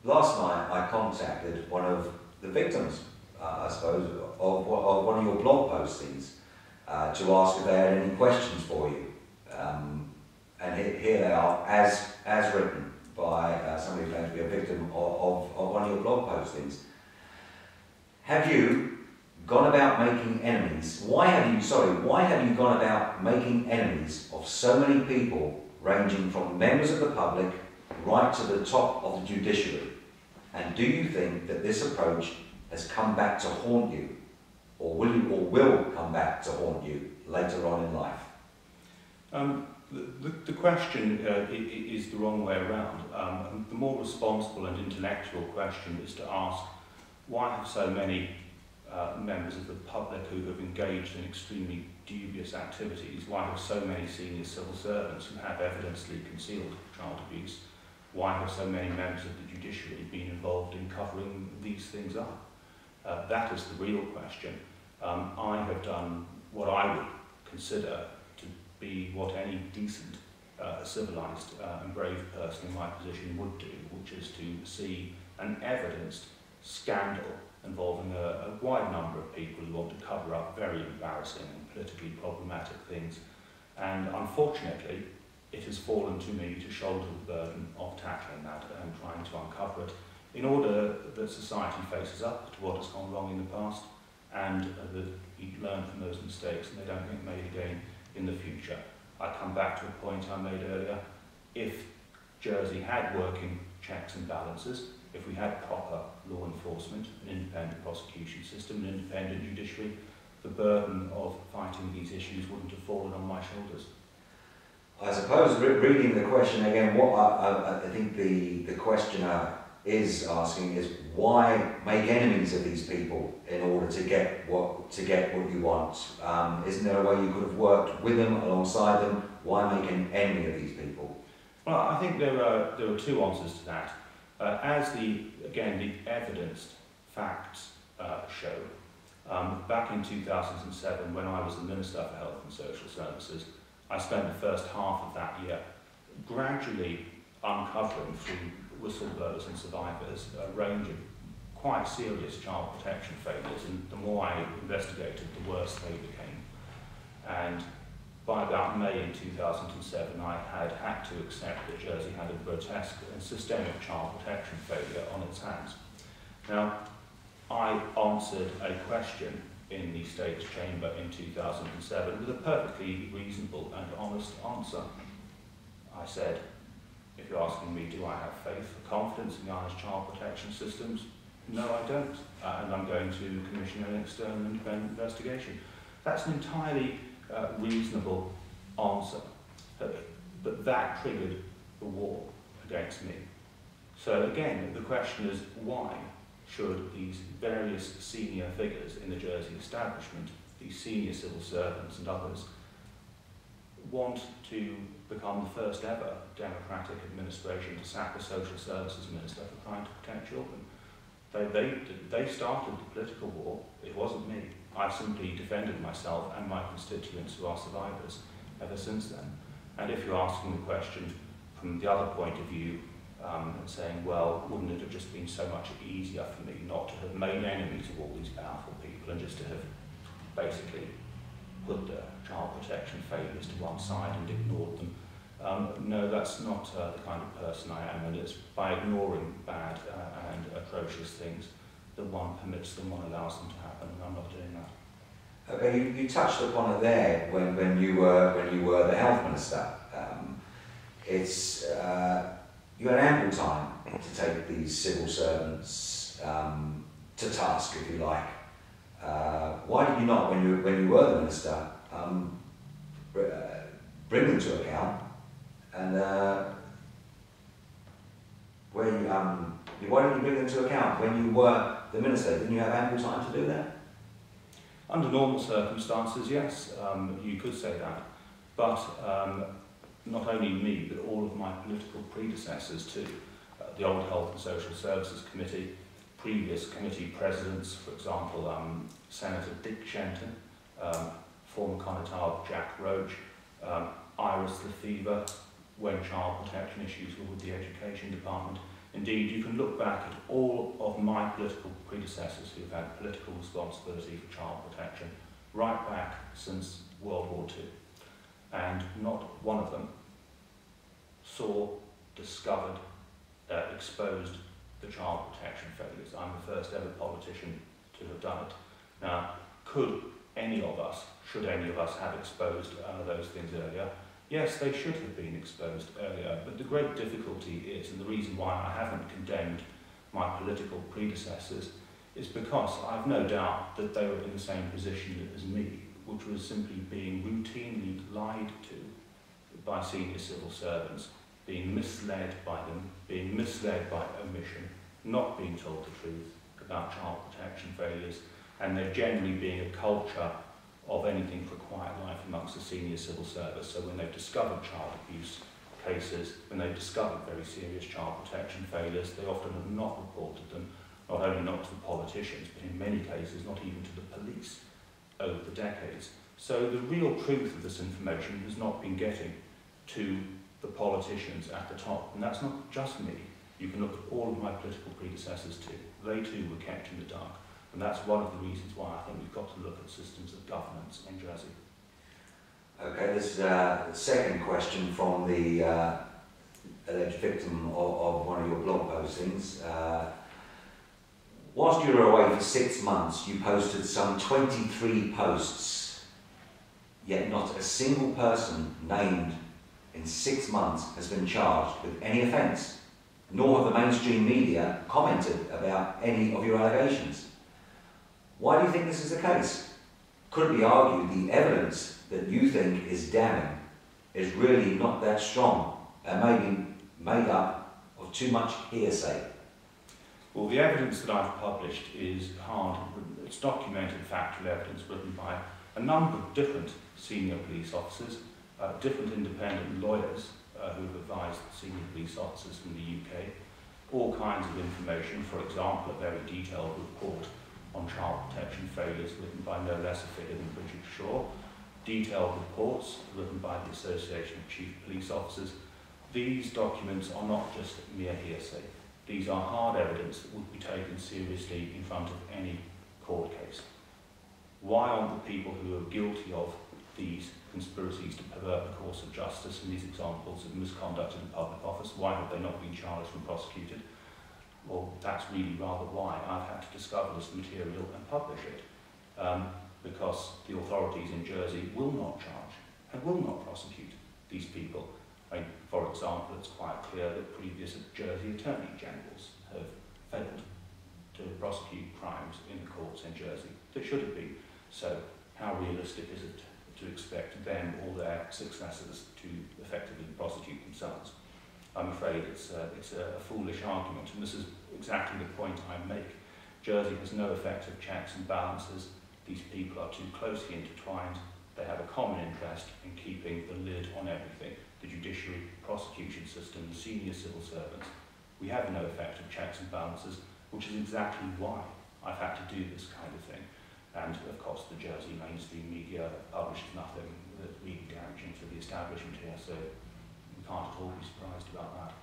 last night I contacted one of the victims, I suppose, of one of your blog postings to ask if they had any questions for you. And here they are, as written by somebody who claims to be a victim of one of your blog postings. Have you gone about making enemies? Why have you gone about making enemies of so many people, ranging from members of the public right to the top of the judiciary? And do you think that this approach has come back to haunt you, or will come back to haunt you later on in life? The question is the wrong way around. The more responsible and intellectual question is to ask, why have so many members of the public who have engaged in extremely dubious activities, why have so many senior civil servants who have evidently concealed child abuse, why have so many members of the judiciary been involved in covering these things up? That is the real question. I have done what I would consider to be what any decent, civilised and brave person in my position would do, which is to see an evidenced scandal involving a wide number of people who want to cover up very embarrassing and politically problematic things. And unfortunately, it has fallen to me to shoulder the burden of tackling that and trying to uncover it in order that society faces up to what has gone wrong in the past and that we learn from those mistakes and they don't get made again in the future. I come back to a point I made earlier. If Jersey had working checks and balances, if we had proper law enforcement, an independent prosecution system, an independent judiciary, the burden of fighting these issues wouldn't have fallen on my shoulders. I suppose, reading the question again, what I think the questioner is asking is, why make enemies of these people in order to get what you want? Isn't there a way you could have worked with them, alongside them? Why make an enemy of these people? Well, I think there are two answers to that. As the evidenced facts show, back in 2007, when I was the Minister for Health and Social Services, I spent the first half of that year gradually uncovering through whistleblowers and survivors a range of quite serious child protection failures, and the more I investigated, the worse they became. And by about May in 2007, I had to accept that Jersey had a grotesque and systemic child protection failure on its hands. Now, I answered a question in the State's Chamber in 2007 with a perfectly reasonable and honest answer. I said, if you're asking me, do I have faith or confidence in the Irish child protection systems? No, I don't. And I'm going to commission an external independent investigation. That's an entirely reasonable answer. But that triggered the war against me. So again, the question is, why should these various senior figures in the Jersey establishment, these senior civil servants and others, want to become the first ever democratic administration to sack a social services minister for trying to protect children? They started the political war. It wasn't me. I've simply defended myself and my constituents who are survivors ever since then. And if you're asking the question from the other point of view, and saying, well, wouldn't it have just been so much easier for me not to have made enemies of all these powerful people and just to have basically put the child protection failures to one side and ignored them? No, that's not the kind of person I am, and it's by ignoring bad and atrocious things that one permits them, one allows them to happen, and I'm not doing that. Okay, you touched upon it there when you were the health minister. You had ample time to take these civil servants to task, if you like. Why did you not, when you were the minister, bring them to account? And why didn't you bring them to account when you were the minister? Didn't you have ample time to do that? Under normal circumstances, yes, you could say that. But not only me, but all of my political predecessors too. The old Health and Social Services Committee, previous committee presidents, for example, Senator Dick Shenton, former Conotab Jack Roach, Iris Lefevre, when child protection issues were with the Education Department. Indeed, you can look back at all of my political predecessors who've had political responsibility for child protection, right back since World War II. And not one of them saw, discovered, exposed the child protection failures. I'm the first ever politician to have done it. Now, should any of us have exposed those things earlier? Yes, they should have been exposed earlier, but the great difficulty is, and the reason why I haven't condemned my political predecessors, is because I've no doubt that they were in the same position as me, which was simply being routinely lied to by senior civil servants, being misled by them, being misled by omission, not being told the truth about child protection failures, and there generally being a culture of anything for quiet life amongst the senior civil service. So when they've discovered child abuse cases, when they've discovered very serious child protection failures, they often have not reported them, not only not to the politicians, but in many cases not even to the police over the decades. So the real truth of this information has not been getting to the politicians at the top. And that's not just me. You can look at all of my political predecessors too. They too were kept in the dark. And that's one of the reasons why I think we've got to look at systems of governance in Jersey. Okay, this is the second question from the alleged victim of one of your blog postings. Whilst you were away for 6 months, you posted some 23 posts, yet not a single person named in 6 months has been charged with any offence, nor have the mainstream media commented about any of your allegations. Why do you think this is the case? Could it be argued the evidence that you think is damning is really not that strong and maybe made up of too much hearsay? Well, the evidence that I've published is hard. It's documented factual evidence written by a number of different senior police officers, different independent lawyers who've advised senior police officers from the UK, all kinds of information, for example, a very detailed report on child protection failures written by no less a figure than Bridget Shaw, detailed reports written by the Association of Chief Police Officers. These documents are not just mere hearsay. These are hard evidence that would be taken seriously in front of any court case. Why aren't the people who are guilty of these conspiracies to pervert the course of justice and these examples of misconduct in the public office, why have they not been charged and prosecuted? Well, that's really rather why I've had to discover this material and publish it, because the authorities in Jersey will not charge and will not prosecute these people. I mean, for example, it's quite clear that previous Jersey Attorney Generals have failed to prosecute crimes in the courts in Jersey that should have been. So how realistic is it to expect them or their successors to effectively prosecute themselves? I'm afraid it's a foolish argument, and this is exactly the point I make. Jersey has no effective checks and balances. These people are too closely intertwined. They have a common interest in keeping the lid on everything. The judiciary, prosecution system, the senior civil servants. We have no effective checks and balances, which is exactly why I've had to do this kind of thing. And of course the Jersey mainstream media publishes nothing that's really damaging to the establishment here, so we can't at all be surprised about that.